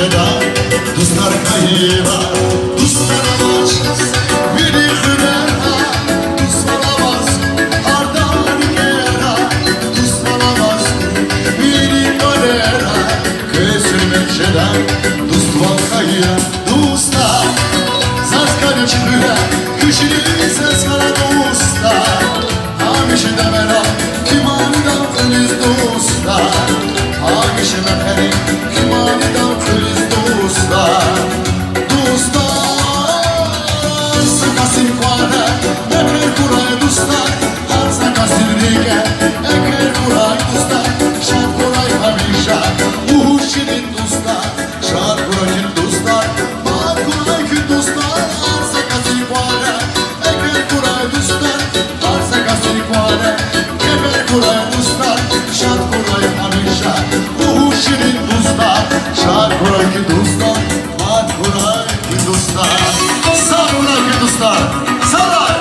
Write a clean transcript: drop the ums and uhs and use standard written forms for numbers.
میشه دوستار کهیبا دوستار آواز میری خونه دوستار آواز آردان گرا دوستار آواز میری کنه کسی میشه دوستار کهیبا دوستار زنسکاری چیه کشیدی زنسکارا دوستار همیشه دمرا kimandan feliz dostlar hangisi mekeri kimandan feliz dostlar dostlar sakasın kuare eker kuray dostlar har sakasın rige eker kuray dostlar şad kuray hamisha uğuşinin dostlar şad kurayın dostlar mad kurayın dostlar har sakasın kuare eker kuray dostlar har sakasın kuare Kuray dostlar, şad kuray hamisha Ruhu şirin dostlar, şad kuray ki dostlar Mad kuray ki dostlar Sağ kuray ki dostlar, sağ